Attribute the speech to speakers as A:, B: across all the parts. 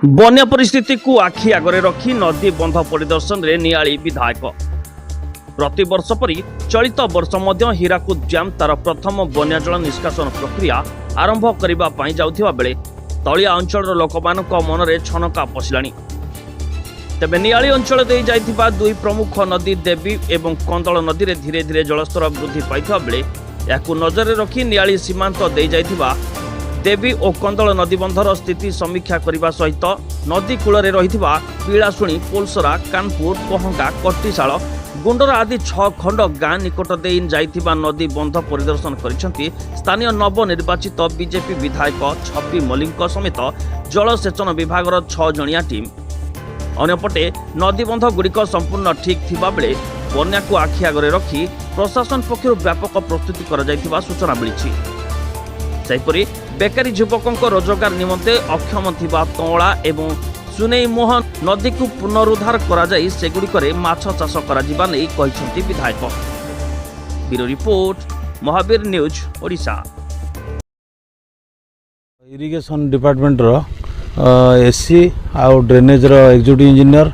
A: बन्या परिस्थिति को आखि आगरे रखी नदी बंध परिदर्शन रे नियाली विधायक प्रति वर्ष परी चलित वर्ष मध्य हीराकुद डैम तार प्रथम बन्या जल निष्कासन प्रक्रिया आरंभ करिबा पई जाउथिबा बेले तलिया अंचल लोकमानक मनरे छनका पशिलानी। तेबे नियाली अंचल दे जाइथिबा दुई प्रमुख नदी देवी एवं कंदल नदी रे धीरे धीरे जलस्तर वृद्धि पाइथिबा बेले याकु नजर रखी नियाली सीमांत दे जाइथिबा देवी और कंदल नदीबंधर स्थिति समीक्षा करने सहित नदी कूल रही पीड़ाशुणी पोलसरा कानपुर पहंगा कटिशाल गुंडरा आदि 6 खंड गाँ निकट दे जाइथिबा नदी बंध परिदर्शन करिसेंती स्थानीय नवनिर्वाचित बीजेपी विधायक छवि मल्लिक समेत जलसेचन विभाग 6 जणिया टीम। अन्यपटे नदीबंध गुड़िक संपूर्ण ठीक थिबा बेले बन्या को आखि आगरे रखी प्रशासन पक्षरु व्यापक प्रस्तुति करा जाइथिबा सूचना मिलिछि। सेहिपरि बेकारी युवकों रोजगार निमंते अक्षम थिबा तोला एवं सुनेई मोहन नदी को पुनरुद्धार करा जाई सेगुड़िकरे माछ चाष करा जिबा नै कहिसेंती विधायक। Bureau report Mahavir news Odisha.
B: Irrigation department रो एससी आउ ड्रेनेज रो एग्जीक्यूटिव इंजीनियर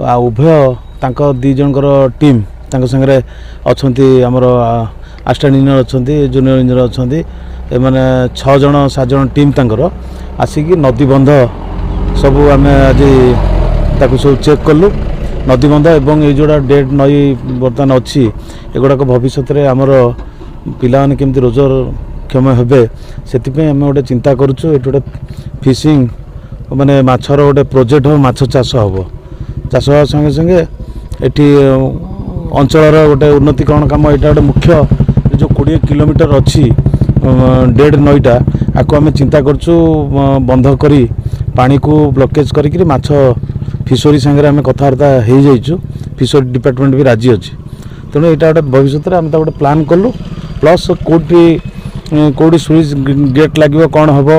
B: आ उभय तांको दी जनकर टीम तांको संगे अछंती हमर असिस्टेंट इंजीनियर अच्छा जूनियर इंजीनियर अच्छा मैंने 6 जन 7 जन टीम तंकर आसिकी नदीबंध सब आम आज ताकू सब चेक कलु नदीबंध एवं ये जोड़ा डेड नई बर्तमान अच्छी एगुड़ाक भविष्य में आमर पिलाने केमती रोजगारक्षम हे से आम गोटे चिंता करुचु ये गोटे फिशिंग माने माछर गोटे प्रोजेक्ट हो माछ चाष हम चाष हाँ संगे संगे ये अंचल गोटे उन्नतिकरण काम यहाँ गोटे मुख्य जो 20 किलोमीटर अच्छी डेड नईटा आपको आम चिंता करचु बंध करी पानी को ब्लॉकेज करी माछ फिशरी सांगे आम कथबार्ता हो जाइचु फिशरी डिपार्टमेंट भी राजी अच्छी तेणु यहाँ गोटे भविष्य में आम गोटे प्लान कलु प्लस कौटी सुइच गेट लगे कौन हम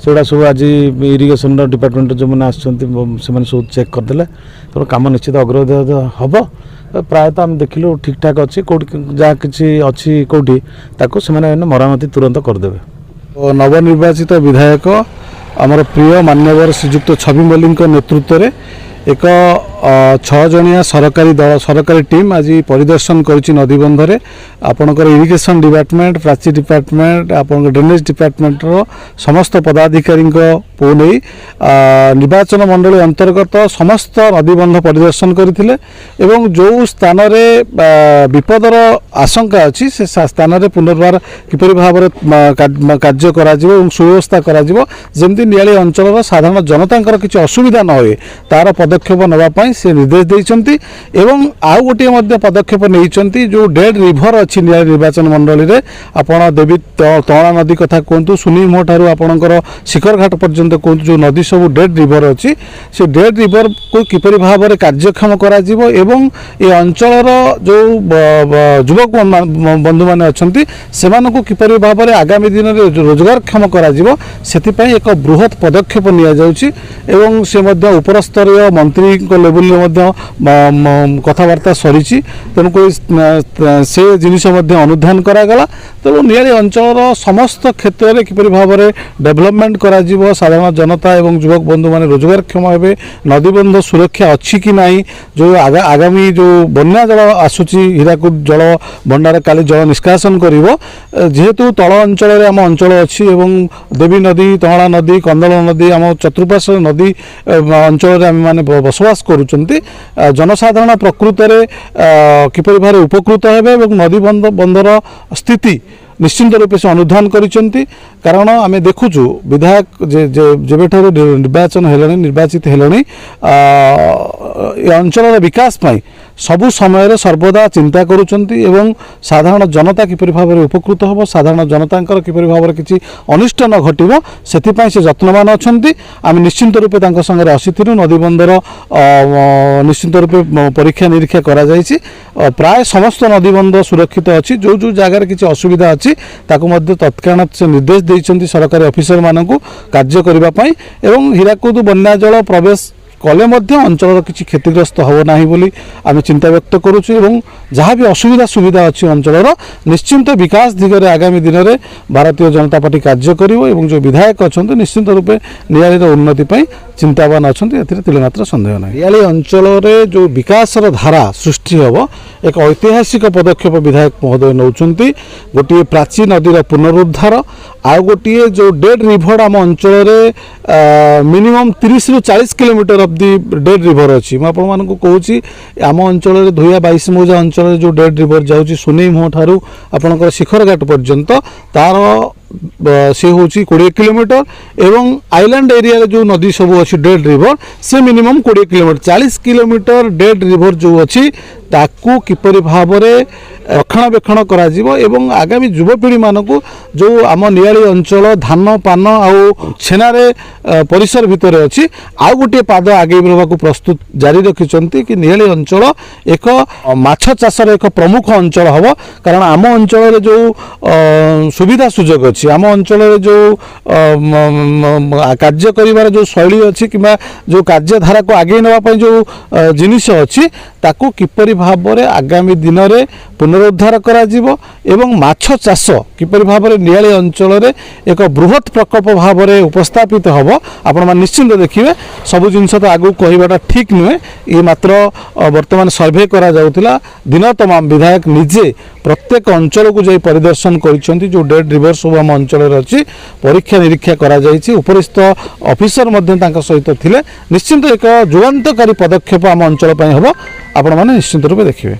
B: सेगुड़ा सब आज इरिगेशन डिपार्टमेंट जो मैंने आसने सब चेक करदे तेणु कम निश्चित अग्रगति हम प्रायतः आम देखिलु ठीक ठाक अच्छी कौटी जहाँ किसी अच्छी कौटी ताको से मरामती तुरंत करदे। नवनिर्वाचित विधायक आमर प्रिय मान्यवर श्रीजुक्त छवि मल्लिक नेतृत्व में एक 6 जणिया सरकारी दल सरकारी टीम आज परिदर्शन करुच्ची नदीबंधरे आपणकर इरिगेशन डिपार्टमेंट प्राची डिपार्टमेंट आपन ड्रेनेज डिपार्टमेंट रो समस्त पदाधिकारी को नहीं निर्वाचन मंडली अंतर्गत समस्त नदीबंध परिदर्शन करथिले एवं जो स्थान रे विपदर आशंका अच्छी से स्थान रे पुनर्बार किपरि भाव कार्य करा जिवो एवं सुव्यवस्था करा जिवो जेमति नियाली अंचल साधारण जनतांकर किछि असुविधा न होए तार पदक्षेप नवापाई से निर्देश देइछंती एवं आउ गोटे पदक्षेप नहीं जो डेड रिभर अच्छी निर्वाचन मंडली रे आपण देवी तोला नदी कथा कहतु सुनी मो ठारू आपणकर शिखर घाट पर्यंत कहतु जो नदी सब डेड रिभर अच्छी से डेड रिभर को किपरि भाव में कार्यक्षम करा जिवो एवं ये अंचल जो युवक बंधु माने अछंती सेमानकु किपरि भाव में आगामी दिन में रोजगारक्षम करा जिवो सेति पई एक बृहत पदक्षेप निया जाउची एवं से मध्य उपरस्तरीय मंत्री लेवल कथबार्ता सरी तेणुक से जिनिस अनुधान करागला तेणु नियाली अंचल समस्त क्षेत्र में किपरि भाव में डेवलपमेंट करा जिवो साधारण जनता एवं युवक बंधु माने रोजगारक्षम हे नदीबंध सुरक्षा अच्छी कि नहीं जो आगामी जो बन्या जल आसूची हीराकुद जल भंडार काली जल निष्कासन करिवो जेहेतु तल अंचल आम अंचल अच्छी एवं देवी नदी तहला नदी कंदल नदी आम चतुर्पार्श्व नदी अंचल आम माने बसवास करुचंती जनसाधारण प्रकृत में किपरि भाव उपकृत हेबे एवं नदी बंधर स्थिति निश्चिंत रूप से अनुधान करिसेंती कारण आम देखुचु विधायक जेबेठार निर्वाचन हेलानी निर्वाचित हेलानी अंचल विकास पाई सबु समय सर्वदा चिंता करुचंती एवं साधारण जनता किपरि भाव में उपकृत हो साधारण जनतांकर किपरि भाव में किसी अनिष्ट न घटिबो सेथिपाई से जत्नवान अछंती आम निश्चिंत रूपे तांको संगे आसीथिलु नदीबंधर निश्चिंत रूपे परीक्षा निरीक्षा करा जायछि प्राय समस्त नदीबंध सुरक्षित अच्छी जो जो जगार किसी असुविधा अच्छी ताकु मध्य तत्काल से निर्देश देइछंती सरकारी ऑफिसर मानकु कार्य करिबा पई एवं हीराकुद बन्या जल प्रवेश
C: कले अंचल किसी क्षतिग्रस्त हो ना बोली आम चिंता व्यक्त करुचु एवं जहाँ भी असुविधा सुविधा अच्छी अंचल निश्चिंत विकास दिगरे आगामी दिन में भारतीय जनता पार्टी कार्य करिवो एवं जो विधायक अच्छा निश्चिंत रूपे नियालीर उन्नति पर चिंतावान अच्छा तिलेमात्र सन्देह ना नियाली अंचल जो विकास धारा सृष्टि हम एक ऐतिहासिक पदक्षेप विधायक महोदय नौकरी गोटे प्राचीन नदीर पुनरुद्धार आउ गोटे जो डेड रिभर आम अंचल मिनिमम 30 ରୁ 40 kilometre of the dead river अच्छी मुझे कहूँ आम अंचल धोया 22 मौजा अंचल जो डेड रिभर जाऊँगी सुनेई मुह ठारू आपणकर शिखरघाट पर्यंत तार सी हूँ 20 किलोमीटर एवं आइलैंड एरिया जो नदी सब अच्छी डेड रिभर से minimum 20 kilometre 40 kilometre dead river जो अच्छी ताकू किपरि भाव में रक्षणाबेक्षण करा जीवो एवं आगामी युवपीढ़ी मानक जो आम नियाली अंचल धान पान आउ छेनारे परिसर भितर अच्छी आउ गोटे पाद आगे बढ़ाक प्रस्तुत जारी रखिंट कि नियाली अंचल एक माछ चाषर एक प्रमुख अंचल हम कारण आम अंचल जो सुविधा सुजोग अच्छी आम अंचल जो कार्य करिवार जो शैली अच्छी कि जो कार्यधारा को आगे नापी जो जिनिस अच्छी ताकू किपरि भाव में आगामी दिन में पुनरुद्धार करा जीवो एवं माछ चाष किपरि भाव में नियाली अंचल एक बृहत प्रकल्प भाव में उपस्थापित हम आपण निश्चिंत देखिए सबु जिनस तो आगु कहवाटा ठीक नुहे ये मात्र वर्तमान सर्वे करा जाउतिला दिन तमाम विधायक निजे प्रत्येक अंचल को जाई परिदर्शन करिसेंती जो डेड रिवर सब आम अंचल अच्छी परीक्षा निरीक्षा करा जायछि उपरिस्थ ऑफिसर मध्य तांका सहित थिले निश्चिंत एक जुगांतकारी पदक्षेप आम अंचल पई हबो आपण माने निश्चिंत रूपे देखिए।